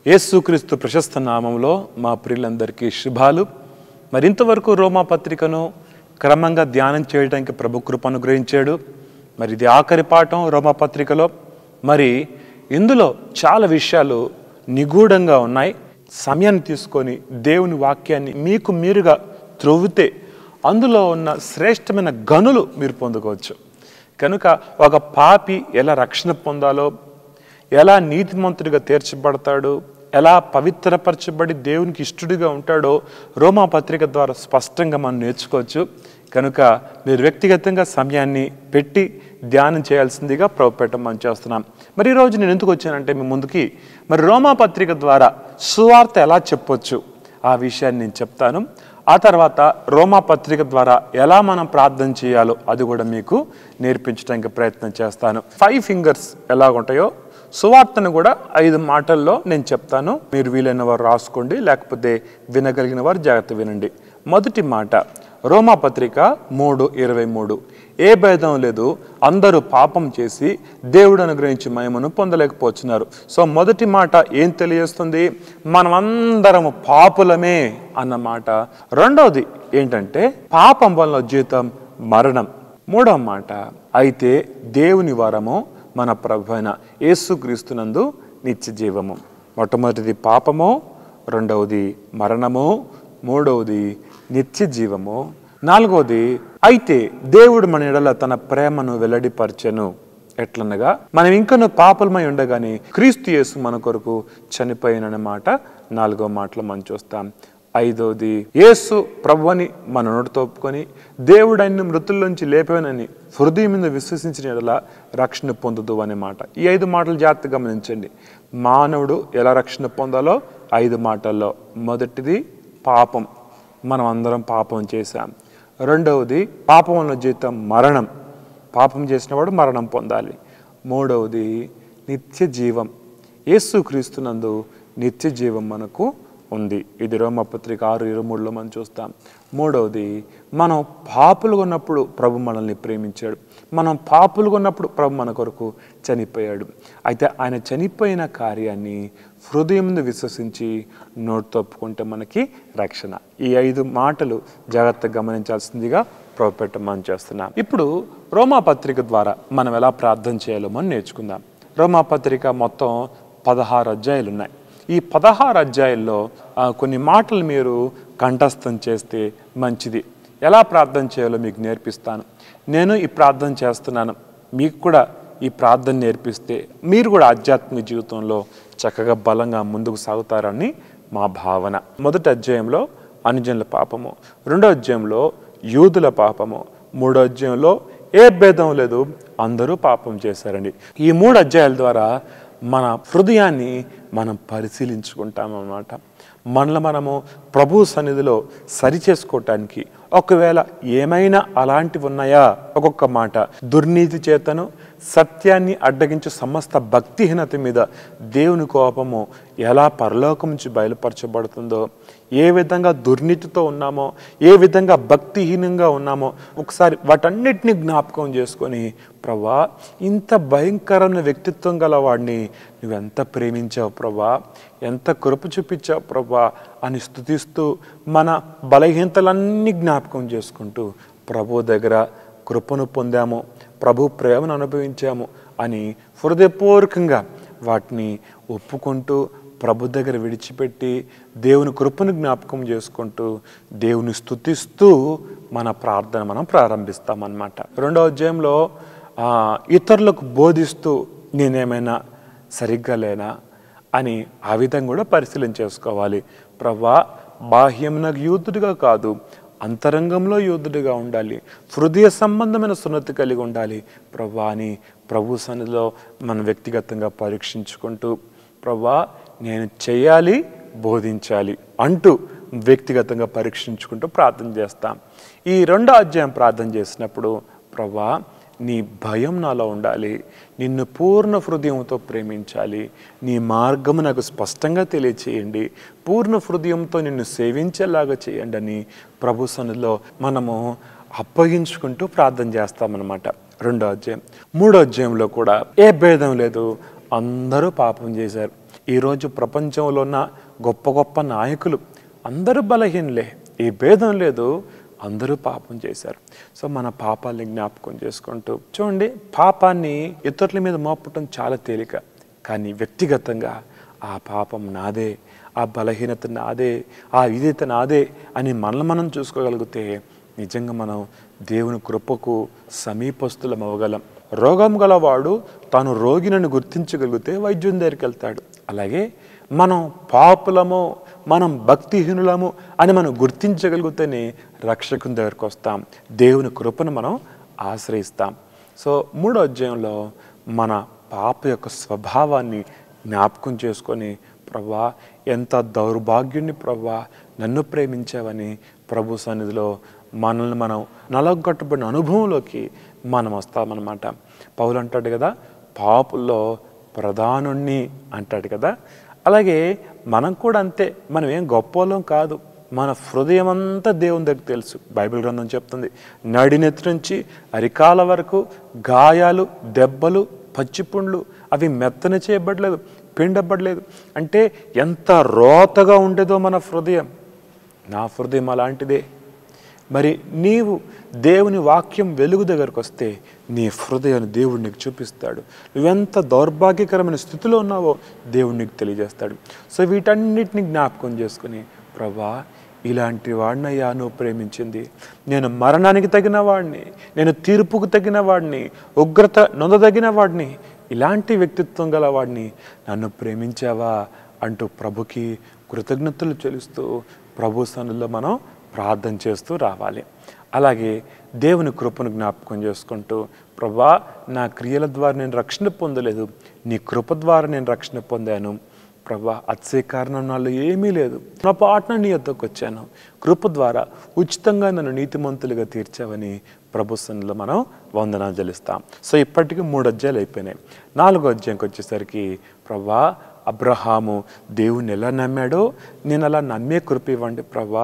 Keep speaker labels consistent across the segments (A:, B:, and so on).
A: యేసుక్రీస్తు ప్రశస్త నామంలో మా ప్రియులందరికీ శుభాలు. మరింతవరకు రోమా పత్రికను క్రమంగా ధ్యానం చేయడానికి ప్రభు కృప అనుగ్రహించాడు. మరి ఇది ఆఖరి పాఠం రోమా పత్రికలో. మరి ఇందులో చాలా విషయాలు నిగూఢంగా ఉన్నాయి. సమయాన్ని తీసుకొని దేవుని వాక్యాన్ని మీకు మీరుగా త్రొవ్వితే అందులో ఉన్న శ్రేష్టమైన గనులు మీరు పొందుకోవచ్చు. కనుక ఒక పాపి ఎలా రక్షణ పొందాలో, ఎలా నీతిమంతుడిగా తీర్చబడతాడు, ఎలా పవిత్రపరచబడి దేవునికి ఇష్టడిగా ఉంటాడో రోమా పత్రిక ద్వారా స్పష్టంగా మనం నేర్చుకోవచ్చు. కనుక మీరు వ్యక్తిగతంగా సమయాన్ని పెట్టి ధ్యానం చేయాల్సిందిగా ప్రభుపేట మనం చేస్తున్నాం. మరి ఈరోజు నేను ఎందుకు వచ్చానంటే మీ ముందుకి మరి రోమా పత్రిక ద్వారా సువార్త ఎలా చెప్పొచ్చు ఆ విషయాన్ని నేను చెప్తాను. ఆ తర్వాత రోమా పత్రిక ద్వారా ఎలా మనం ప్రార్థన చేయాలో అది కూడా మీకు నేర్పించడానికి ప్రయత్నం చేస్తాను. 5 ఫింగర్స్ ఎలా ఉంటాయో సువార్తను కూడా 5 మాటల్లో నేను చెప్తాను. మీరు వీలైన వారు రాసుకోండి, లేకపోతే వినగలిగిన వారు జాగ్రత్త వినండి. మొదటి మాట రోమా పత్రిక 3:23. ఏ భేదం లేదు, అందరూ పాపం చేసి దేవుడు అనుగ్రహించి మహిమను పొందలేకపోతున్నారు. సో మొదటి మాట ఏం తెలియజేస్తుంది? మనమందరము పాపులమే అన్న మాట. రెండవది ఏంటంటే పాపం వల్ల జీతం మరణం. మూడవ మాట అయితే దేవుని వరము మన ప్రభు అయిన యేసుక్రీస్తునందు నిత్య జీవము. మొట్టమొదటిది పాపము, రెండవది మరణము, మూడవది నిత్య జీవము, నాలుగవది అయితే దేవుడు మన ఎడల తన ప్రేమను వెల్లడిపరచెను. ఎట్లనగా మనం ఇంకనూ పాపలమై ఉండగానే క్రీస్తు యేసు మన కొరకు చనిపోయిననే మాట 4వ మాటలో మనం చూస్తాం. ఐదవది యేసు ప్రభువని మన నోటితో ఒప్పుకొని దేవుడు ఆయన్ని మృతుల్లోంచి లేపేనని హృదయం మీద విశ్వసించిన ఎడల రక్షణ పొందుదు అనే మాట. ఈ 5 మాటలు జాగ్రత్తగా గమనించండి. మానవుడు ఎలా రక్షణ పొందాలో 5 మాటల్లో. మొదటిది పాపం, మనం అందరం పాపం చేశాం. రెండవది పాపం వల్ల జీతం మరణం, పాపం చేసినవాడు మరణం పొందాలి. మూడవది నిత్య జీవం, యేసుక్రీస్తునందు నిత్య జీవం మనకు ఉంది. ఇది రోమపత్రిక 6:23లో మనం చూస్తాం. మూడవది మనం పాపులుగా ఉన్నప్పుడు ప్రభు మనల్ని ప్రేమించాడు. మనం పాపులుగా ఉన్నప్పుడు ప్రభు మన కొరకు చనిపోయాడు. అయితే ఆయన చనిపోయిన కార్యాన్ని హృదయం ముందు విశ్వసించి నోటితో ఒప్పుకుంటే మనకి రక్షణ. ఈ 5 మాటలు జాగ్రత్తగా గమనించాల్సిందిగా ప్రభుపేట మనం చేస్తున్నాం. ఇప్పుడు రోమా పత్రిక ద్వారా మనం ఎలా ప్రార్థన చేయాలో మనం నేర్చుకుందాం. రోమా పత్రిక మొత్తం 16 అధ్యాయాలు ఉన్నాయి. ఈ 16 అధ్యాయాల్లో కొన్ని మాటలు మీరు కంఠస్థం చేస్తే మంచిది. ఎలా ప్రార్థన చేయాలో మీకు నేర్పిస్తాను. నేను ఈ ప్రార్థన చేస్తున్నాను, మీకు కూడా ఈ ప్రార్థన నేర్పిస్తే మీరు కూడా ఆధ్యాత్మిక జీవితంలో చక్కగా బలంగా ముందుకు సాగుతారని మా భావన. మొదటి అధ్యాయంలో అనుజనుల పాపము, రెండో అధ్యాయంలో యూదుల పాపము, మూడో అధ్యాయంలో ఏ భేదం లేదు అందరూ పాపం చేశారండి. ఈ 3 అధ్యాయాల ద్వారా మన హృదయాన్ని మనం పరిశీలించుకుంటామన్నమాట. మనము ప్రభు సన్నిధిలో సరి చేసుకోవటానికి ఒకవేళ ఏమైనా అలాంటివి ఉన్నాయా, ఒక్కొక్క మాట దుర్నీతి చేతను సత్యాన్ని అడ్డగించే సమస్త భక్తిహీనత మీద దేవుని కోపము ఎలా పరలోకం నుంచి బయలుపరచబడుతుందో, ఏ విధంగా దుర్నీతితో ఉన్నామో, ఏ విధంగా భక్తిహీనంగా ఉన్నామో ఒకసారి వాటన్నిటిని జ్ఞాపకం చేసుకొని ప్రభా ఇంత భయంకరమైన వ్యక్తిత్వం గల వాడిని నువ్వెంత ప్రేమించావు ప్రభా, ఎంత కృప చూపించావు ప్రభా అని స్తుతిస్తూ మన బలహీనతలన్నీ జ్ఞాపకం చేసుకుంటూ ప్రభు దగ్గర కృపను పొందాము, ప్రభు ప్రేమను అనుభవించాము అని హృదయపూర్వకంగా వాటిని ఒప్పుకుంటూ ప్రభు దగ్గర విడిచిపెట్టి దేవుని కృపను జ్ఞాపకం చేసుకుంటూ దేవుని స్తుతిస్తూ మన ప్రార్థన మనం ప్రారంభిస్తామన్నమాట. రెండవ అధ్యాయంలో ఇతరులకు బోధిస్తూ నేనేమైనా సరిగ్గా లేనా అని ఆ విధంగా కూడా పరిశీలన చేసుకోవాలి. ప్రభా బాహ్యమున యూదుడిగా కాదు, అంతరంగంలో యూదుడిగా ఉండాలి, హృదయ సంబంధమైన సున్నతి కలిగి ఉండాలి ప్రభా అని ప్రభు సన్నిధిలో మనం వ్యక్తిగతంగా పరీక్షించుకుంటూ ప్రభా నేను చేయాలి, బోధించాలి అంటూ వ్యక్తిగతంగా పరీక్షించుకుంటూ ప్రార్థన చేస్తాం. ఈ 2వ అధ్యాయం ప్రార్థన చేసినప్పుడు ప్రభా నీ భయం నాలో ఉండాలి, నిన్ను పూర్ణ హృదయంతో ప్రేమించాలి, నీ మార్గము నాకు స్పష్టంగా తెలియచేయండి, పూర్ణ హృదయంతో నిన్ను సేవించేలాగా చేయండి అని ప్రభు సన్నిధిలో మనము అప్పగించుకుంటూ ప్రార్థన చేస్తామన్నమాట. 2వ అధ్యాయం. 3వ అధ్యాయంలో కూడా ఏ భేదం లేదు, అందరూ పాపం చేశారు. ఈరోజు ప్రపంచంలో ఉన్న గొప్ప గొప్ప నాయకులు అందరూ బలహీనలే, ఈ భేదం లేదు, అందరూ పాపం చేశారు. సో మన పాపాలని జ్ఞాపకం చేసుకుంటూ చూడండి, పాపాన్ని ఇతరుల మీద మోపటం చాలా తేలిక, కానీ వ్యక్తిగతంగా ఆ పాపం నాదే, ఆ బలహీనత నాదే, ఆ విధేయత నాదే అని మనల్ని మనం చూసుకోగలిగితే నిజంగా మనం దేవుని కృపకు సమీపస్తులం అవ్వగలం. రోగం గలవాడు తాను రోగినని గుర్తించగలిగితే వైద్యుని దగ్గరికి వెళ్తాడు. అలాగే మనం పాపులము, మనం భక్తిహీనులము అని మనం గుర్తించగలిగితేనే రక్షకుని దగ్గరికి వస్తాం, దేవుని కృపను మనం ఆశ్రయిస్తాం. సో 3వ అధ్యాయంలో మన పాప యొక్క స్వభావాన్ని జ్ఞాపకం చేసుకొని, ప్రభువా ఎంత దౌర్భాగ్యుని ప్రభువా, నన్ను ప్రేమించావని ప్రభు సన్నిధిలో మనల్ని మనం నలగొట్టబడిన అనుభవంలోకి మనం వస్తామన్నమాట. పౌలు అంటాడు కదా, పాపుల్లో ప్రధానుణ్ణి అంటాడు కదా. అలాగే మనం కూడా అంతే, మనం ఏం గొప్పలం కాదు, మన హృదయం అంతా దేవుని దగ్గర తెలుసు. బైబిల్ గ్రంథం చెప్తుంది, నడినెత్తి నుంచి అరికాల వరకు గాయాలు, దెబ్బలు, పచ్చిపుండ్లు అవి మెత్తన చేయబడలేదు, పిండబడలేదు. అంటే ఎంత రోతగా ఉండేదో మన హృదయం. నా హృదయం అలాంటిదే. మరి నీవు దేవుని వాక్యం వెలుగు దగ్గరకు వస్తే నీ హృదయాన్ని దేవుడు నీకు చూపిస్తాడు. నువ్వెంత దౌర్భాగ్యకరమైన స్థితిలో ఉన్నావో దేవుడు నీకు తెలియజేస్తాడు. సో వీటన్నిటిని జ్ఞాపకం చేసుకుని, ప్రభా ఇలాంటి వాడినయ్యా నువ్వు ప్రేమించింది, నేను మరణానికి తగిన వాడిని, నేను తీర్పుకు తగిన వాడిని, ఉగ్రత నొందదగిన వాడిని, ఇలాంటి వ్యక్తిత్వం గల వాడిని నన్ను ప్రేమించావా అంటూ ప్రభుకి కృతజ్ఞతలు చెల్లిస్తూ ప్రభు సన్నిధిలో మనం ప్రార్థన చేస్తూ రావాలి. అలాగే దేవుని కృపను జ్ఞాపకం చేసుకుంటూ, ప్రభా నా క్రియల ద్వారా నేను రక్షణ పొందలేదు, నీ కృప ద్వారా నేను రక్షణ పొందాను ప్రభా, అతిశయ కారణం నాలో ఏమీ లేదు, నా పాటన నీ యొద్దకు వచ్చాను, కృప ద్వారా ఉచితంగా నన్ను నీతిమంతులుగా తీర్చావని ప్రభు సన్నిధిలో మనం వందనాలు చెల్లిస్తాం. సో ఇప్పటికీ 3 అధ్యాయాలు అయిపోయినాయి. 4వ అధ్యాయంకి వచ్చేసరికి, ప్రభా అబ్రహాము దేవుని ఎలా నమ్మాడో నేను అలా నమ్మే కృప ఇవ్వండి ప్రభా,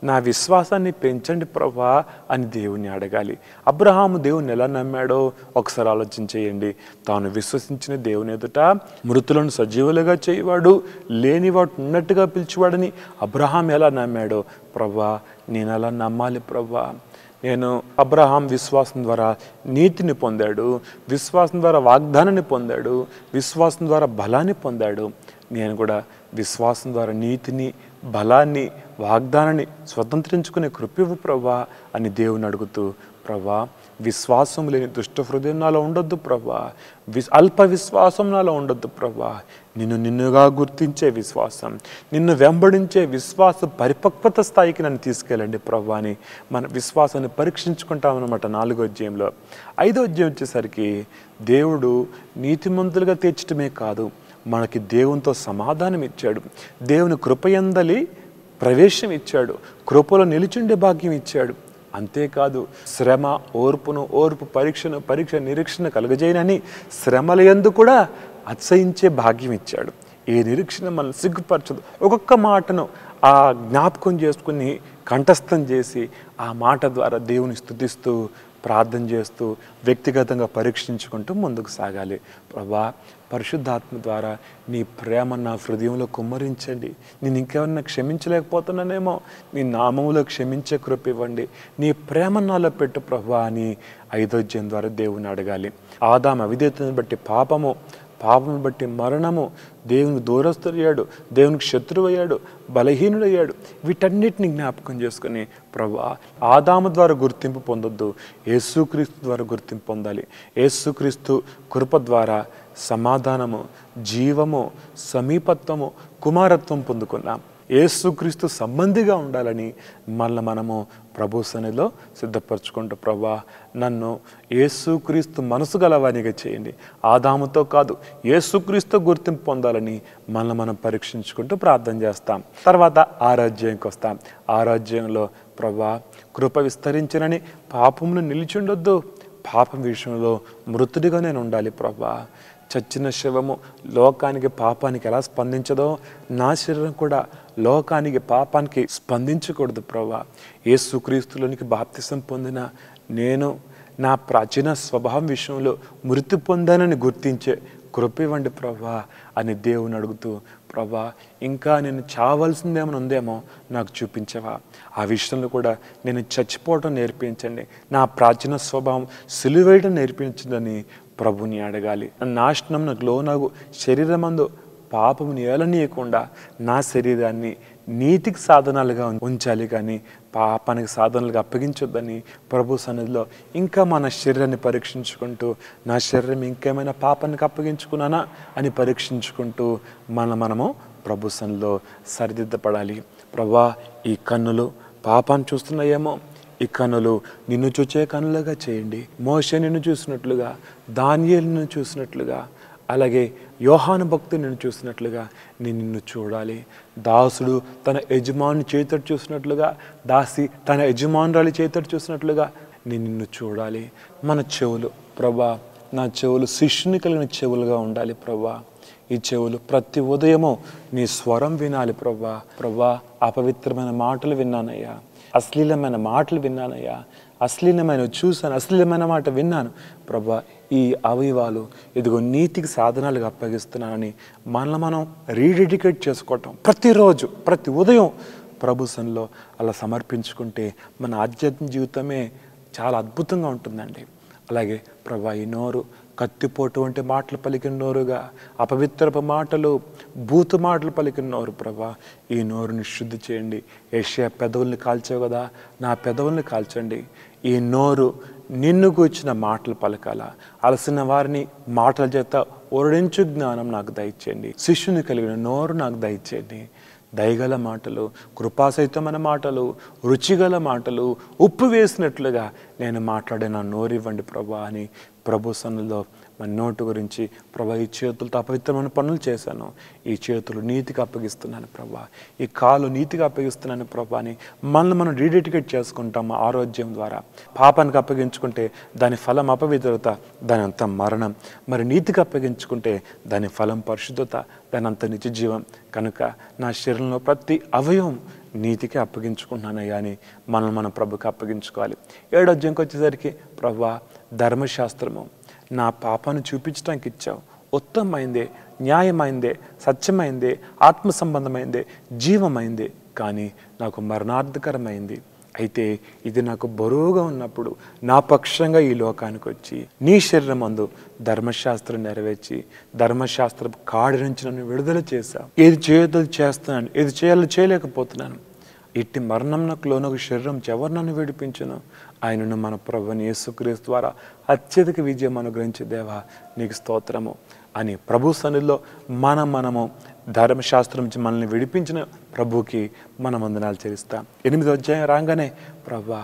A: నా విశ్వాసాన్ని పెంచండి ప్రభా అని దేవుని అడగాలి. అబ్రహాము దేవుని ఎలా నమ్మాడో ఒకసారి ఆలోచన చేయండి. తాను విశ్వసించిన దేవుని ఎదుట మృతులను సజీవులుగా చేయవాడు, లేని వాడు ఉన్నట్టుగా పిలిచేవాడని అబ్రహాం ఎలా నమ్మాడో, ప్రభా నేను అలా నమ్మాలి ప్రభా. నేను అబ్రహాం విశ్వాసం ద్వారా నీతిని పొందాడు, విశ్వాసం ద్వారా వాగ్దానాన్ని పొందాడు, విశ్వాసం ద్వారా బలాన్ని పొందాడు. నేను కూడా విశ్వాసం ద్వారా నీతిని, బలాన్ని, వాగ్దానాన్ని స్వతంత్రించుకునే కృప ప్రభా అని దేవుని అడుగుతూ, ప్రభా విశ్వాసం లేని దుష్ట హృదయం నాలో ఉండొద్దు ప్రభా, అల్ప విశ్వాసం నాలో ఉండొద్దు ప్రభా, నిన్నుగా గుర్తించే విశ్వాసం, నిన్ను వెంబడించే విశ్వాస పరిపక్వత స్థాయికి నన్ను తీసుకెళ్ళండి ప్రభా అని మన విశ్వాసాన్ని పరీక్షించుకుంటామన్నమాట 4వ అధ్యాయంలో. 5వ అధ్యాయం వచ్చేసరికి, దేవుడు నీతిమంతులుగా తీర్చడమే కాదు, మనకి దేవునితో సమాధానం ఇచ్చాడు, దేవుని కృపయందలి ప్రవేశం ఇచ్చాడు, కృపలో నిలిచుండే భాగ్యం ఇచ్చాడు. అంతేకాదు శ్రమ ఓర్పు పరీక్ష నిరీక్షణ కలుగజేయనని శ్రమల యందు కూడా అతిశయించే భాగ్యం ఇచ్చాడు. ఈ నిరీక్షణ మనల్ని సిగ్గుపరచదు. ఒక్కొక్క మాటను ఆ జ్ఞాపకం చేసుకుని కంఠస్థం చేసి ఆ మాట ద్వారా దేవుని స్తుతిస్తూ ప్రార్థన చేస్తూ వ్యక్తిగతంగా పరీక్షించుకుంటూ ముందుకు సాగాలి. ప్రభా పరిశుద్ధాత్మ ద్వారా నీ ప్రేమ నా హృదయంలో కుమ్మరించండి, నేను ఇంకేమన్నా క్షమించలేకపోతున్నానేమో నీ నామంలో క్షమించే కృప ఇవ్వండి, నీ ప్రేమ నాలో పెట్టు ప్రభా అని 5వ అధ్యాయం ద్వారా దేవుని అడగాలి. ఆదాము అవిధేయతను బట్టి పాపము బట్టి మరణము, దేవునికి దూరస్తుడయ్యాడు, దేవునికి శత్రువయ్యాడు, బలహీనుడయ్యాడు. వీటన్నిటిని జ్ఞాపకం చేసుకుని, ప్రభా ఆదాము ద్వారా గుర్తింపు పొందొద్దు, యేసుక్రీస్తు ద్వారా గుర్తింపు పొందాలి. యేసుక్రీస్తు కృప ద్వారా సమాధానము, జీవము, సమీపత్వము, కుమారత్వం పొందుకున్నాం. యేసుక్రీస్తు సంబంధిగా ఉండాలని మనము ప్రభు సన్నిధిలో సిద్ధపరచుకుంటూ, ప్రభా నన్ను యేసుక్రీస్తు మనసు గలవానిగా చేయండి, ఆదాముతో కాదు యేసుక్రీస్తు గుర్తింపు పొందాలని మనం పరీక్షించుకుంటూ ప్రార్థన చేస్తాం. తర్వాత 6వ అధ్యాయంకి వస్తాం. 6వ అధ్యాయంలో, ప్రభా కృప విస్తరించినని పాపమును నిలిచుండొద్దు, పాపం విషయంలో మృతుడిగా నేను ఉండాలి ప్రభా. చచ్చిన శవము లోకానికి పాపానికి ఎలా స్పందించదో నా శరీరం కూడా లోకానికి పాపానికి స్పందించకూడదు ప్రభా. యేసుక్రీస్తులోనికి బాప్తిసం పొందిన నేను నా ప్రాచీన స్వభావం విషయంలో మృతి పొందానని గుర్తించే కృప ఇవ్వండి ప్రభా అని దేవుని అడుగుతూ, ప్రభా ఇంకా నేను చావాల్సిందేమైనా ఉందేమో నాకు చూపించవా, ఆ విషయంలో కూడా నేను చచ్చిపోవడం నేర్పించండి, నా ప్రాచీన స్వభావం సిలువేయడం నేర్పించదని ప్రభుని అడగాలి. నాశనం నాకు లోనగు శరీరమందు పాపముని ఏలనీయకుండా నా శరీరాన్ని నీతికి సాధనాలుగా ఉంచాలి, కానీ పాపానికి సాధనాలుగా అప్పగించొద్దని ప్రభు సన్నిధిలో ఇంకా మన శరీరాన్ని పరీక్షించుకుంటూ, నా శరీరం ఇంకేమైనా పాపానికి అప్పగించుకున్నానా అని పరీక్షించుకుంటూ మనము ప్రభు సన్నిధిలో సరిదిద్దపడాలి. ప్రభా ఈ కన్నులు పాపాన్ని చూస్తున్నాయేమో, ఈ కన్నులు నిన్ను చూచే కన్నులుగా చేయండి. మోషే నిన్ను చూసినట్లుగా, దానియేలు నిన్ను చూసినట్లుగా, అలాగే యోహాను భక్తుడు నిన్ను చూసినట్లుగా నేను నిన్ను చూడాలి. దాసుడు తన యజమాని చేతడు చూసినట్లుగా, దాసి తన యజమానురాలి చేతడు చూసినట్లుగా నేను నిన్ను చూడాలి. మన చెవులు ప్రభా, నా చెవులు శిష్యుని కలిగిన చెవులుగా ఉండాలి ప్రభా. ఈ చెవులు ప్రతి ఉదయము నీ స్వరం వినాలి ప్రభా. ప్రభా అపవిత్రమైన మాటలు విన్నానయ్యా, అశ్లీలమైన మాటలు విన్నానయ్యా, అశ్లీలమైన చూశాను, అశ్లీలమైన మాట విన్నాను ప్రభా. ఈ అవయవాలు ఇదిగో నీతికి సాధనాలుగా అప్పగిస్తున్నానని మనం రీడెడికేట్ చేసుకోవటం ప్రతిరోజు ప్రతి ఉదయం ప్రభు సన్నిధిలో అలా సమర్పించుకుంటే మన ఆధ్యాత్మిక జీవితమే చాలా అద్భుతంగా ఉంటుందండి. అలాగే ప్రభా ఈ నోరు కత్తిపోటు వంటి మాటలు పలికిన నోరుగా, అపవిత్రపు మాటలు బూతు మాటలు పలికిన నోరు ప్రభా, ఈ నోరుని శుద్ధి చేయండి. యెషయా పెదవుల్ని కాల్చావు కదా, నా పెదవుల్ని కాల్చండి. ఈ నోరు నిన్ను గూర్చిన మాటలు పలకాల, అలసిన వారిని మాటల చేత ఓడించు జ్ఞానం నాకు దయచేయండి. శిష్యుని కలిగిన నోరు నాకు దయచేయండి. దయగల మాటలు, కృపాసహితమైన మాటలు, రుచిగల మాటలు, ఉప్పు వేసినట్లుగా నేను మాట్లాడిన నోరు ఇవ్వండి ప్రభా అని ప్రభు సన్నిధిలో మన నోటు గురించి, ప్రభా ఈ చేతులతో అపవిత్రమైన పనులు చేశాను, ఈ చేతులు నీతికి అప్పగిస్తున్నాను ప్రభా, ఈ కాలు నీతికి అప్పగిస్తున్నాను ప్రభా అని మనం రీడెడికేట్ చేసుకుంటాము. ఆరోగ్యం ద్వారా పాపానికి అప్పగించుకుంటే దాని ఫలం అపవిత్రత, దాని అంత మరణం. మరి నీతికి అప్పగించుకుంటే దాని ఫలం పరిశుద్ధత, దాని అంత నిత్య జీవం. కనుక నా శరీరంలో ప్రతి అవయవం నీతికి అప్పగించుకుంటున్నానయ్యా అని మన ప్రభుకి అప్పగించుకోవాలి. 7వ అధ్యాయంకి వచ్చేసరికి ప్రభా ధర్మశాస్త్రము నా పాపాన్ని చూపించడానికి ఇచ్చావు, ఉత్తమమైందే, న్యాయమైందే, సత్యమైందే, ఆత్మ సంబంధమైందే, జీవమైందే, కానీ నాకు మరణార్థకరమైంది. అయితే ఇది నాకు బరువుగా ఉన్నప్పుడు నా పక్షంగా ఈ లోకానికి వచ్చి నీ శరీరం అందు ధర్మశాస్త్రం నెరవేర్చి ధర్మశాస్త్రం కాడి నుంచి నన్ను విడుదల చేశావు. ఏది చేయదో చేస్తున్నాను, ఏది చేయాలో చేయలేకపోతున్నాను. ఇట్టి మరణం నాకు లోనొక శరీరం ఎవరు నన్ను విడిపించను? ఆయనను మన ప్రభుని యేసుక్రీస్తు ద్వారా అత్యధిక విజయం అనుగ్రహించే దేవా నీకు స్తోత్రము అని ప్రభు సన్నిధిలో మనము ధర్మశాస్త్రం నుంచి మనల్ని విడిపించిన ప్రభుకి మనం వందనాలు చెల్లిస్తాం. 8వ అధ్యాయం రాగానే ప్రభా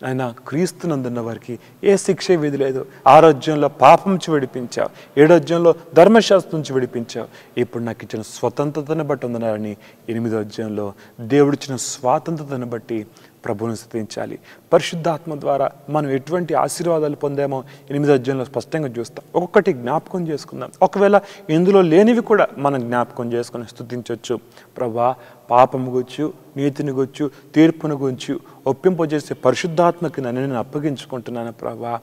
A: ఆయన క్రీస్తునందున్న వారికి ఏ శిక్ష విధి లేదు. 6వ అధ్యాయంలో పాపం నుంచి విడిపించావు, 7వ అధ్యాయంలో ధర్మశాస్త్రం నుంచి విడిపించావు. ఇప్పుడు నాకు ఇచ్చిన స్వతంత్రతను బట్టి ఉందన్నారని 8వ అధ్యాయంలో దేవుడిచ్చిన స్వాతంత్రతను బట్టి ప్రభువును స్తుతించాలి. పరిశుద్ధాత్మ ద్వారా మనం ఎటువంటి ఆశీర్వాదాలు పొందామో 8వ అధ్యాయంలో స్పష్టంగా చూస్తాం. ఒక్కొక్కటి జ్ఞాపకం చేసుకుందాం. ఒకవేళ ఇందులో లేనివి కూడా మనం జ్ఞాపకం చేసుకుని స్తుతించవచ్చు. ప్రభా పాపము గుచ్చు, నీతిని గుచ్చు, తీర్పును గురించి ఒప్పింపజేసే పరిశుద్ధాత్మకి నేను అప్పగించుకుంటున్నాను ప్రభా.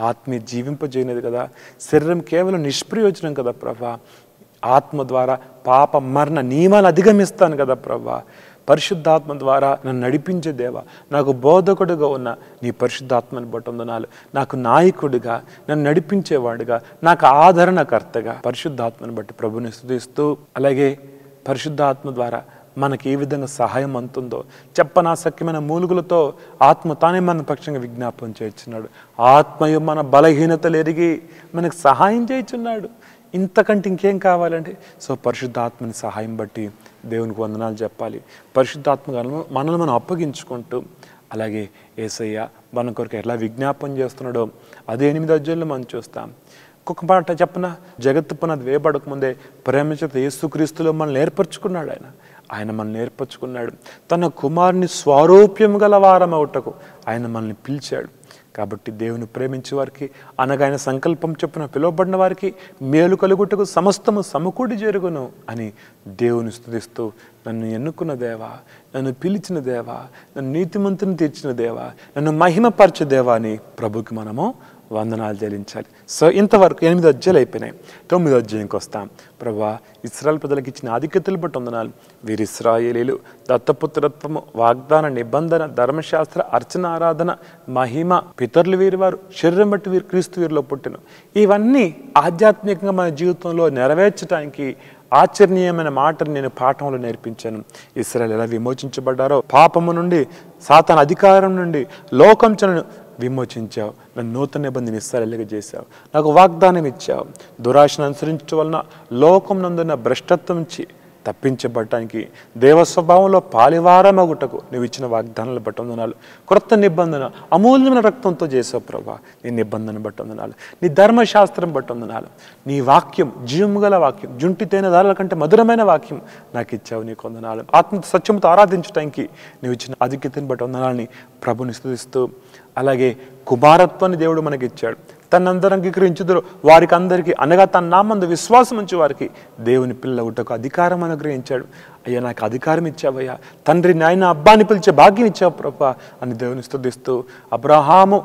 A: ఆత్మీయ జీవింపజేయలేదు కదా, శరీరం కేవలం నిష్ప్రయోజనం కదా ప్రభా. ఆత్మ ద్వారా పాప మరణ నియమాలు అధిగమిస్తాను కదా ప్రభా. పరిశుద్ధాత్మ ద్వారా నన్ను నడిపించే దేవా, నాకు బోధకుడుగా ఉన్న నీ పరిశుద్ధాత్మని బట్టి వందనాలు. నాకు నాయకుడిగా, నన్ను నడిపించేవాడుగా, నాకు ఆదరణకర్తగా పరిశుద్ధాత్మని బట్టి ప్రభుని స్తుతిస్తూ, అలాగే పరిశుద్ధాత్మ ద్వారా మనకి ఏ విధంగా సహాయం అందుతుందో చెప్పనాశక్యమైన మూలుగులతో ఆత్మ తానే మన పక్షంగా విజ్ఞాపనం చేస్తున్నాడు. ఆత్మయు మన బలహీనతలు ఎరిగి మనకు సహాయం చేయుచున్నాడు. ఇంతకంటే ఇంకేం కావాలంటే సో పరిశుద్ధాత్మని సహాయం బట్టి దేవునికి వందనాలు చెప్పాలి. పరిశుద్ధాత్మ మనల్ని మనం అప్పగించుకుంటూ, అలాగే యేసయ్య మన కొరకు ఎలా విజ్ఞాపన చేస్తున్నాడో అదే 8వ అధ్యాయంలో మనం చూస్తాం. ఒక్కొక్క మాట చెప్పన, జగత్తు పునాది వేయబడకముందే ప్రేమచేత యేసుక్రీస్తులో మనల్ని ఏర్పరచుకున్నాడు. ఆయన మనల్ని ఏర్పరచుకున్నాడు. తన కుమారుని స్వారూప్యం గల వారమవుటకు ఆయన మనల్ని పిలిచాడు. కాబట్టి దేవుని ప్రేమించే వారికి, అనగా ఆయన సంకల్పం చొప్పున పిలువబడిన వారికి మేలు కలుగుటకు సమస్తము సమకూడి జరుగును అని దేవుని స్తుతిస్తూ, నన్ను ఎన్నుకున్న దేవా, నన్ను పిలిచిన దేవా, నన్ను నీతిమంతుని తీర్చిన దేవా, నన్ను మహిమపరచే దేవా అని ప్రభుకి మనము వందనాలు చెల్లించాలి. సో ఇంతవరకు 8 అధ్యాయాలు అయిపోయినాయి. 9వ అధ్యాయంకి వస్తాం. ప్రభా, ఇశ్రాయేలు ప్రజలకు ఇచ్చిన ఆధిక్యతలు బట్టి వందనాలు. వీరు ఇశ్రాయేలీలు దత్తపుత్రత్వము, వాగ్దాన, నిబంధన, ధర్మశాస్త్ర, అర్చన, ఆరాధన, మహిమ, పితరులు వీరి వారు, శరీరం బట్టి వీరు క్రీస్తు వీరిలో పుట్టిన ఇవన్నీ ఆధ్యాత్మికంగా మన జీవితంలో నెరవేర్చడానికి ఆచరణీయమైన మాటను నేను పాఠంలో నేర్పించాను. ఇశ్రాయేలు ఎలా విమోచించబడ్డారో, పాపము నుండి, సాతాను అధికారం నుండి, లోకం చెను విమోచించావు. నన్ను నూతన నిబంధన ఇశ్రాయేలుగా చేశావు. నాకు వాగ్దానం ఇచ్చావు. దురాశను అనుసరించడం వలన లోకం నందున్న భ్రష్టత్వం నుంచి తప్పించబడటానికి, దేవ స్వభావంలో పాలివారమగుటకు నువ్వు ఇచ్చిన వాగ్దానాలు బట్టి వందనాలు. క్రొత్త నిబంధన అమూల్యమైన రక్తంతో చేసావు ప్రభా. నీ నిబంధన బట్టి వందనాలు. నీ ధర్మశాస్త్రం బట్టి వందనాలు. నీ వాక్యం జీవము గల వాక్యం, జుంటితేన దారుల కంటే మధురమైన వాక్యం నాకు ఇచ్చావు. నీకు వందనాలు. ఆత్మ సత్యంతో ఆరాధించడానికి నువ్వు ఇచ్చిన ఆధిక్యతను బట్టి వందనాలని ప్రభుని స్తుతిస్తూ, అలాగే కుమారత్వాన్ని దేవుడు మనకి ఇచ్చాడు. తనందరూ అంగీకరించుదురు వారికి అందరికీ, అనగా తన నామందు విశ్వాసం ఉంచి వారికి దేవుని పిల్లవుటకు అధికారం అనుగ్రహించాడు. అయ్యా, నాకు అధికారం ఇచ్చావయ్యా. తండ్రి, నాయన, అబ్బాని పిలిచే భాగ్యం ఇచ్చావు ప్రభా అని దేవుని స్తుతిస్తూ, అబ్రహాము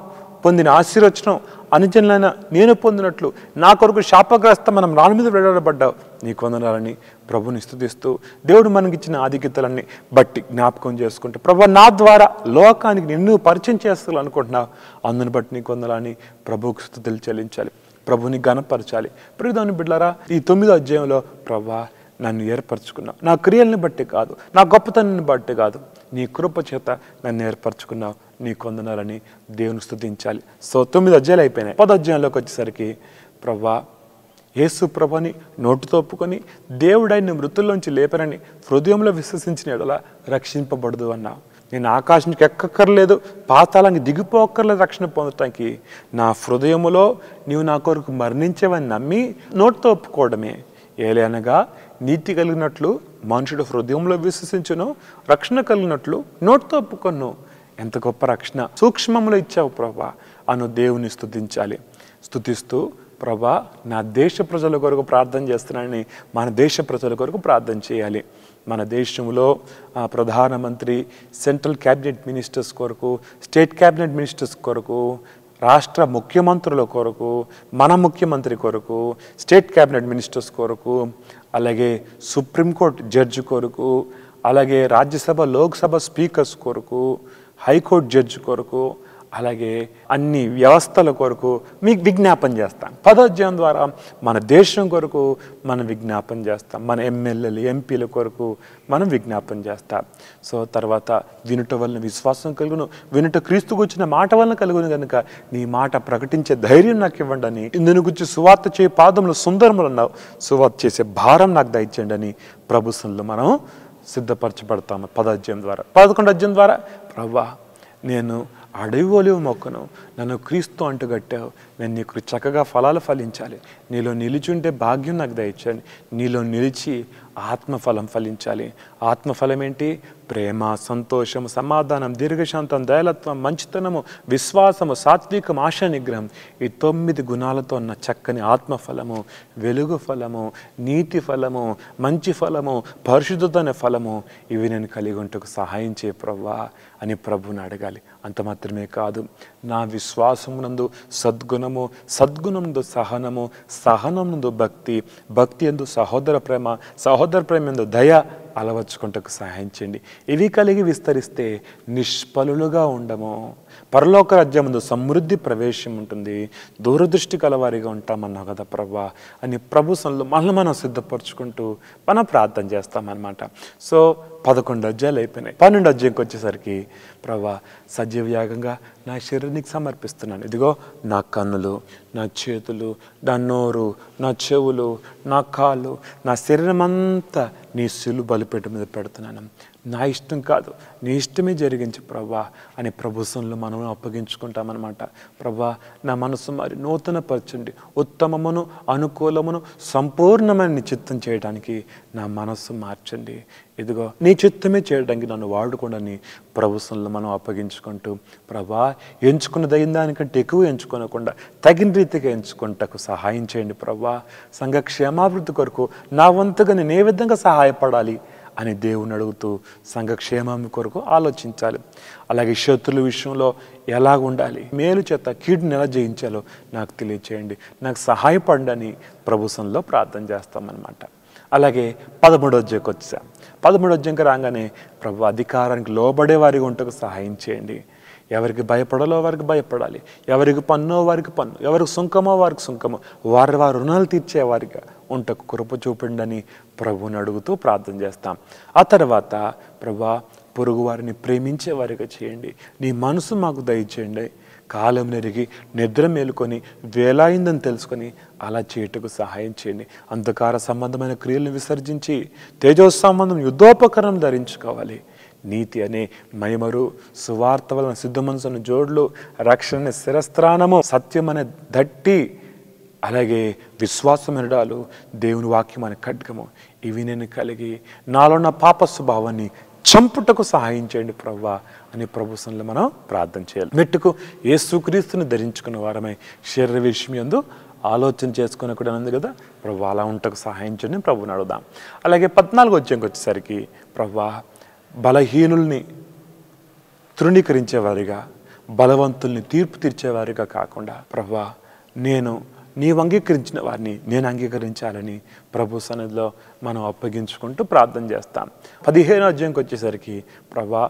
A: పొందిన ఆశీర్వచనం అనుజనులైన నేను పొందినట్లు నా కొరకు శాపగ్రస్త మనం రాళ్ళ మీద విడబడ్డావు. నీకు వందనాలని ప్రభుని స్తుతిస్తూ, దేవుడు మనకిచ్చిన ఆధిక్యతలన్నీ బట్టి జ్ఞాపకం చేసుకుంటే, ప్రభు నా ద్వారా లోకానికి నిన్ను పరిచయం చేస్తాను అనుకుంటున్నావు. అందుని బట్టి నీకు వందనాలని ప్రభువుకు స్తుతులు చెల్లించాలి, ప్రభుని ఘనపరచాలి. ప్రియమైన బిడ్డలారా, ఈ 9వ అధ్యాయంలో ప్రభా నన్ను ఏర్పరచుకున్నావు. నా క్రియల్ని బట్టి కాదు, నా గొప్పతనాన్ని బట్టి కాదు, నీ కృప చేత నన్ను ఏర్పరచుకున్నావు. నీకు వందనాలని దేవుని స్తుతించాలి. సో 9 అధ్యాయాలు అయిపోయినాయి. 10వ అధ్యాయంలోకి వచ్చేసరికి, ప్రభా యేసు ప్రభుని నోటితో ఒప్పుకొని దేవుడైన మృతుల్లోంచి లేపరని హృదయంలో విశ్వసించిన ఎడల రక్షింపబడదు అన్నావు. నేను ఆకాశానికి ఎక్కక్కర్లేదు, పాతాళానికి దిగిపోక్కర్లేదు రక్షణ పొందటానికి. నా హృదయములో నీవు నా కొరకు మరణించేవని నమ్మి నోటితో ఒప్పుకోవడమే. ఏలనగా నీతి కలిగినట్లు మనుషుడు హృదయంలో విశ్వసించును, రక్షణ కలిగినట్లు నోటితో ఒప్పుకొను. ఎంత గొప్ప రక్షణ సూక్ష్మంలో ఇచ్చావు ప్రభా అను దేవుని స్తుతించాలి. స్తుతిస్తూ, ప్రభా నా దేశ ప్రజల కొరకు ప్రార్థన చేస్తున్నానని మన దేశ ప్రజల కొరకు ప్రార్థన చేయాలి. మన దేశంలో ప్రధానమంత్రి, సెంట్రల్ క్యాబినెట్ మినిస్టర్స్ కొరకు, స్టేట్ క్యాబినెట్ మినిస్టర్స్ కొరకు, రాష్ట్ర ముఖ్యమంత్రుల కొరకు, మన ముఖ్యమంత్రి కొరకు, స్టేట్ క్యాబినెట్ మినిస్టర్స్ కొరకు, అలాగే సుప్రీంకోర్టు జడ్జి కొరకు, అలాగే రాజ్యసభ లోక్సభ స్పీకర్స్ కొరకు, హైకోర్టు జడ్జి కొరకు, అలాగే అన్ని వ్యవస్థల కొరకు మీకు విజ్ఞాపన చేస్తాం. 10వ అధ్యాయం ద్వారా మన దేశం కొరకు మనం విజ్ఞాపన చేస్తాం. మన ఎమ్మెల్యేలు, ఎంపీల కొరకు మనం విజ్ఞాపన చేస్తాం. సో తర్వాత వినుట వలన విశ్వాసం కలుగును, వినుట క్రీస్తుకు వచ్చిన మాట వలన కలుగును కనుక నీ మాట ప్రకటించే ధైర్యం నాకు ఇవ్వండి అని, ఇందును గురించి సువార్త చేయ పాదములు సుందరములు అన్నావు. సువార్త చేసే భారం నాకు దయచేయండి అని ప్రభుత్వంలో మనం సిద్ధపరచబడతాము 10వ అధ్యాయం ద్వారా. 11వ అధ్యాయం ద్వారా, ప్రభా నేను అడవి ఒలివ మొక్కను, నన్ను క్రీస్తు అంటుగట్టావు. నేను నీకు చక్కగా ఫలాలు ఫలించాలి. నీలో నిలిచుంటే భాగ్యం నాకు దయచేయండి. నీలో నిలిచి ఆత్మఫలం ఫలించాలి. ఆత్మఫలం ఏంటి? ప్రేమ, సంతోషం, సమాధానం, దీర్ఘశాంతం, దయాలత్వం, మంచితనము, విశ్వాసము, సాత్వికం, ఆశా నిగ్రహం. ఈ 9 గుణాలతో ఉన్న చక్కని ఆత్మఫలము, వెలుగు ఫలము, నీతి ఫలము, మంచి ఫలము, పరిశుద్ధత అనే ఫలము, ఇవి నేను కలిగి ఉంటకు సహాయం చేయ ప్రభువా అని ప్రభువుని అడగాలి. అంత మాత్రమే కాదు, నా విశ్వాసమునందు సద్గుణము, సద్గుణమునందు సహనము, సహనమునందు భక్తి, భక్తి యందు సహోదర ప్రేమ, సహోదర ప్రేమ యందు దయ అలవర్చుకుంటకు సహాయం చేయండి. ఇవి కలిగి విస్తరిస్తే నిష్ఫలులుగా ఉండము. పరలోక రాజ్యం ముందు సమృద్ధి ప్రవేశం ఉంటుంది. దూరదృష్టి కలవారిగా ఉంటామన్నావు కదా ప్రభా అని ప్రభు సన్నిధిలో మనల్ని మనం సిద్ధపరచుకుంటూ మనం ప్రార్థన చేస్తామన్నమాట. సో 11 అధ్యాయాలు అయిపోయినాయి. 12 అధ్యాయంకి వచ్చేసరికి, ప్రభా సజీవ యాగంగా నా శరీరానికి సమర్పిస్తున్నాను. ఇదిగో నా కన్నులు, నా చేతులు, నా నోరు, నా చెవులు, నా కాళ్ళు, నా శరీరం అంతా నీ సిలువ బలిపీఠ మీద పెడుతున్నాను. నా ఇష్టం కాదు, నీ ఇష్టమే జరిగించు ప్రభా అని ప్రభుత్వంలో మనం అప్పగించుకుంటామన్నమాట. ప్రభా నా మనసు మరి నూతనపరచండి, ఉత్తమమును, అనుకూలమును, సంపూర్ణమైన నీ చిత్తం చేయడానికి నా మనస్సు మార్చండి. ఇదిగో నీ చిత్తమే చేయడానికి నన్ను వాడుకోండి ప్రభుత్వంలో మనం అప్పగించుకుంటూ, ప్రభా ఎంచుకున్న తగిన దానికంటే ఎక్కువ ఎంచుకోనకుండా తగిన రీతిగా ఎంచుకుంటకు సహాయం చేయండి. ప్రభా సంఘ క్షేమాభివృద్ధి కొరకు నా వంతుగా నేను ఏ విధంగా సహాయపడాలి అని దేవుని అడుగుతూ సంఘక్షేమం కొరకు ఆలోచించాలి. అలాగే శత్రుల విషయంలో ఎలా ఉండాలి, మేలు చేత కీడుని ఎలా జయించాలో నాకు తెలియచేయండి, నాకు సహాయపడండి ప్రభుత్వంలో ప్రార్థన చేస్తామన్నమాట. అలాగే 13వ అధ్యాయంకి వచ్చాం. 13వ అధ్యాయంకి రాగానే ప్రభు అధికారానికి లోబడే వారికి ఉంటకు సహాయం చేయండి. ఎవరికి భయపడాలో వారికి భయపడాలి, ఎవరికి పన్ను వారికి పన్ను, ఎవరికి సుంకమో వారికి సుంకమో, వారి రుణాలు తీర్చే వారిగా ఉంటకు కృప చూపండి అని ప్రభువుని అడుగుతూ ప్రార్థన చేస్తాం. ఆ తర్వాత ప్రభా పొరుగు వారిని ప్రేమించే వారిగా చేయండి, నీ మనసు మాకు దయచేయండి, కాలం నెరిగి నిద్ర మేలుకొని వేలాయిందని తెలుసుకొని అలా చేయటకు సహాయం చేయండి. అంధకార సంబంధమైన క్రియలను విసర్జించి తేజో సంబంధం యుద్ధోపకరణం ధరించుకోవాలి. నీతి అనే మైమరు, సువార్త వలన సిద్ధ మనసును జోడ్లు, రక్షణ శిరస్త్రానము, సత్యం అనే దట్టి, అలాగే విశ్వాసమెరడాలు, దేవుని వాక్యం అనే ఖడ్గము, ఇవి నేను కలిగి నాలో ఉన్న పాప స్వభావాన్ని చంపుటకు సహాయం చేయండి ప్రభువా అని ప్రభుత్వంలో మనం ప్రార్థన చేయాలి. మెట్టుకు యేసుక్రీస్తుని ధరించుకున్న వారమై శరీర విషయం యందు ఆలోచన చేసుకుని కూడా ఉంది కదా ప్రభు, అలా ఉంటకు సహాయం చేయండి ప్రభుని అడుగుదాం. అలాగే 14వ అధ్యాయంకి వచ్చేసరికి ప్రభువా బలహీనుల్ని తృణీకరించేవారిగా, బలవంతుల్ని తీర్పు తీర్చేవారిగా కాకుండా ప్రభువా నేను నీవు అంగీకరించిన వారిని నేను అంగీకరించాలని ప్రభు సన్నిధిలో మనం అప్పగించుకుంటూ ప్రార్థన చేస్తాం. 15వ అధ్యాయంకి వచ్చేసరికి ప్రభా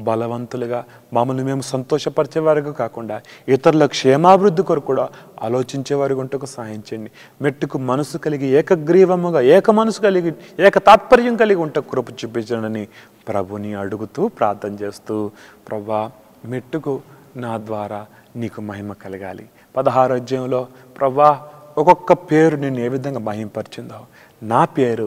A: బలవంతులుగా మమ్మల్ని మేము సంతోషపరిచేవారిగా కాకుండా ఇతరుల క్షేమాభివృద్ధి కొరకు కూడా ఆలోచించేవారి గుంటకు సహాయం చేయండి. మెట్టుకు మనసు కలిగి ఏకగ్రీవముగా ఏక మనసు కలిగి ఏక తాత్పర్యం కలిగి ఉంటే కృప చూపించండి ప్రభుని అడుగుతూ ప్రార్థన చేస్తూ ప్రభా మెట్టుకు నా ద్వారా నీకు మహిమ కలగాలి. 16వ అధ్యాయంలో ప్రభా ఒక్కొక్క పేరు నేను ఏ విధంగా మహిమపరిచిందో నా పేరు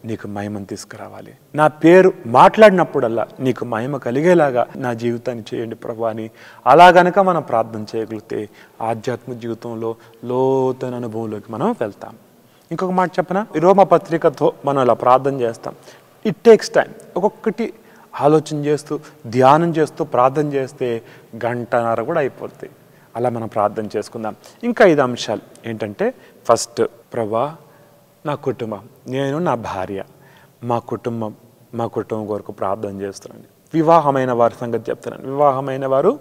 A: నీకు మహిమను తీసుకురావాలి, నా పేరు మాట్లాడినప్పుడల్లా నీకు మహిమ కలిగేలాగా నా జీవితాన్ని చేయండి ప్రభా అని అలా గనక మనం ప్రార్థన చేయగలిగితే ఆధ్యాత్మిక జీవితంలో లోతైన అనుభవంలోకి మనం వెళ్తాం. ఇంకొక మాట చెప్పనా, ఈ రోమా పత్రికతో మనం ఇలా ప్రార్థన చేస్తాం. It takes time. ఒక్కొక్కటి ఆలోచన చేస్తూ ధ్యానం చేస్తూ ప్రార్థన చేస్తే గంటన్నర కూడా అయిపోతుంది. అలా మనం ప్రార్థన చేసుకుందాం. ఇంకా 5 అంశాలు ఏంటంటే, ఫస్ట్ ప్రభా నా కుటుంబం, నేను నా భార్య, మా కుటుంబం కొరకు ప్రార్థన చేస్తున్నాను. వివాహమైన వారి సంగతి చెప్తున్నాను. వివాహమైన వారు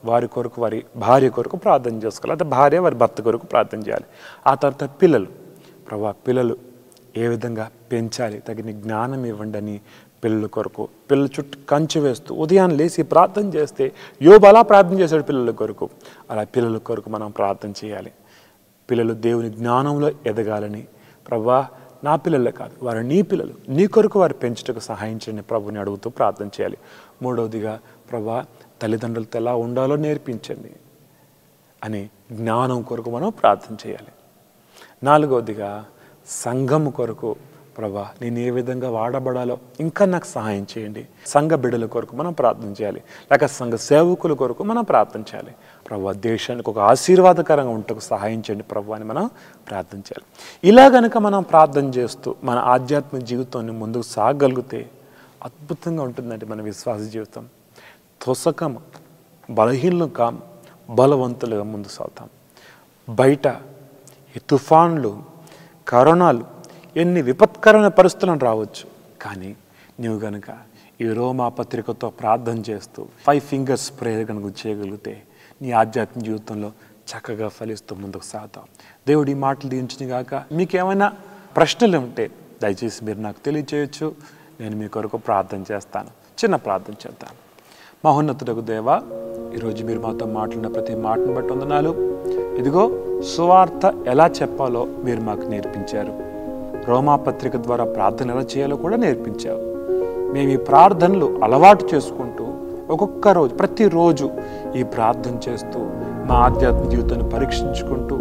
A: వారి కొరకు వారి భార్య కొరకు ప్రార్థన చేసుకోవాలి, అంటే భార్య వారి భర్త కొరకు ప్రార్థన చేయాలి. ఆ తర్వాత పిల్లలు, ప్రభా పిల్లలు ఏ విధంగా పెంచాలి, తగిన జ్ఞానం ఇవ్వండి అని పిల్లల కొరకు, పిల్లల చుట్టూ కంచె వేస్తూ ఉదయాన్ని లేచి ప్రార్థన చేస్తే యోబు అలా ప్రార్థన చేశాడు పిల్లల కొరకు. అలా పిల్లల కొరకు మనం ప్రార్థన చేయాలి. పిల్లలు దేవుని జ్ఞానంలో ఎదగాలని ప్రభా నా పిల్లలే కాదు వారు నీ పిల్లలు, నీ కొరకు వారు పెంచుటకు సహాయం చేయండి ప్రభుని అడుగుతూ ప్రార్థన చేయాలి. 3వదిగా ప్రభా తల్లిదండ్రులతో ఎలా ఉండాలో నేర్పించండి అని జ్ఞానం కొరకు మనం ప్రార్థన చేయాలి. 4వదిగా సంఘం కొరకు ప్రభా నేను ఏ విధంగా వాడబడాలో ఇంకా నాకు సహాయం చేయండి. సంఘ బిడ్డల కొరకు మనం ప్రార్థన చేయాలి, లేక సంఘ సేవకుల కొరకు మనం ప్రార్థన చేయాలి. ప్రభా దేశానికి ఒక ఆశీర్వాదకరంగా ఉంటకు సహాయం చేయండి ప్రభు అని మనం ప్రార్థన చేయాలి. ఇలా గనక మనం ప్రార్థన చేస్తూ మన ఆధ్యాత్మిక జీవితాన్ని ముందుకు సాగగలిగితే అద్భుతంగా ఉంటుందండి మన విశ్వాస జీవితం. తొసకం బలహీనలు కాం, బలవంతులుగా ముందుకు సాగుతాం. బయట ఈ తుఫాన్లు, కరోనాలు, ఎన్ని విపత్కరమైన పరిస్థితులను రావచ్చు, కానీ నీవు గనుక ఈ రోమా పత్రికతో ప్రార్థన చేస్తూ 5 ఫింగర్స్ ప్రేయర్ కనుక చేయగలిగితే నీ ఆధ్యాత్మిక జీవితంలో చక్కగా ఫలిస్తూ ముందుకు సాగుతావు. దేవుడు ఈ మాటలు దీవించిన గాక. మీకు ఏమైనా ప్రశ్నలు ఉంటే దయచేసి మీరు నాకు తెలియచేయచ్చు, నేను మీ కొరకు ప్రార్థన చేస్తాను. చిన్న ప్రార్థన చేద్దాం. మహోన్నతుడకు దేవా, ఈరోజు మీరు మాతో మాట్లాడిన ప్రతి మాటను బట్టి వందనాలు. ఇదిగో సువార్త ఎలా చెప్పాలో మీరు మాకు నేర్పించారు. రోమా పత్రిక ద్వారా ప్రార్థన ఎలా చేయాలో కూడా నేర్పించావు. మేము ఈ ప్రార్థనలు అలవాటు చేసుకుంటూ ఒక్కొక్క రోజు ప్రతిరోజు ఈ ప్రార్థన చేస్తూ మా ఆధ్యాత్మిక జీవితాన్ని పరీక్షించుకుంటూ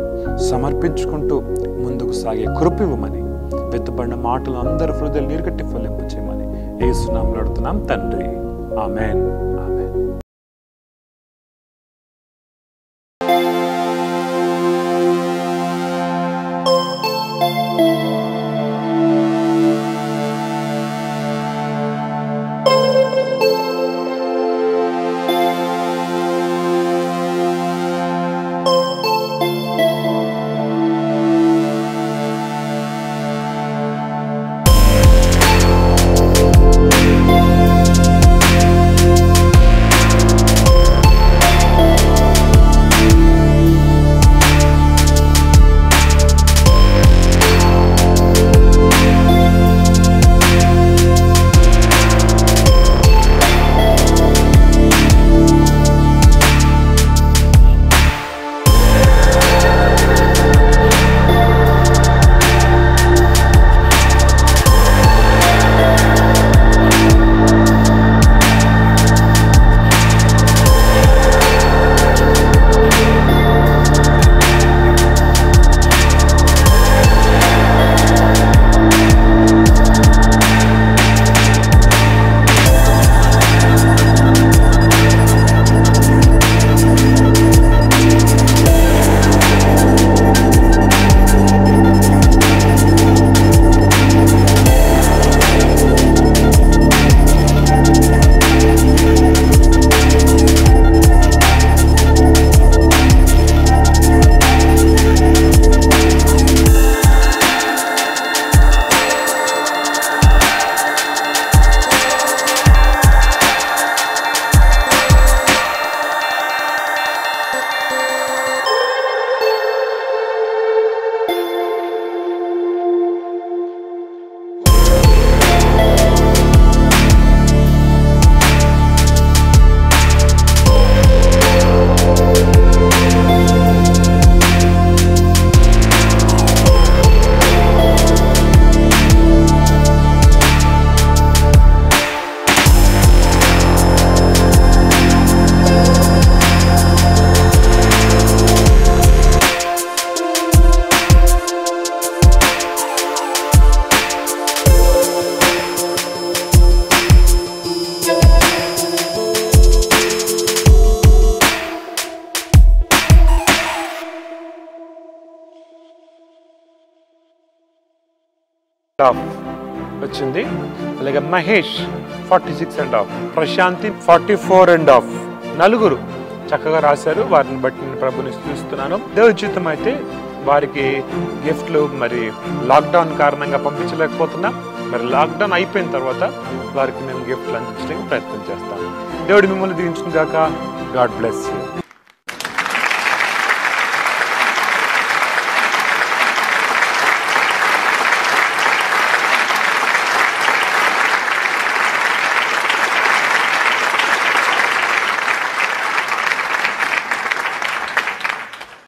A: సమర్పించుకుంటూ ముందుకు సాగే కృప ఇవ్వమని, వెతుబడిన మాటలు అందరి హృదయాలు నీరుగట్టి ఫలింపు చేయమని యేసు నామములో అడుగుతున్నాం తండ్రి. ఆమేన్. హాఫ్ వచ్చింది. అలాగే మహేష్ 46.5, ప్రశాంతి 44.5. నలుగురు చక్కగా రాశారు. వారిని బట్టి నేను ప్రభుని స్తుతిస్తున్నాను. దేవుడి చిత్తం అయితే వారికి గిఫ్ట్లు మరి లాక్డౌన్ కారణంగా పంపించలేకపోతున్నా, మరి లాక్డౌన్ అయిపోయిన తర్వాత వారికి మేము గిఫ్ట్లు అందించడానికి ప్రయత్నం చేస్తాను. దేవుడు మిమ్మల్ని దీవించును గాక. God bless you.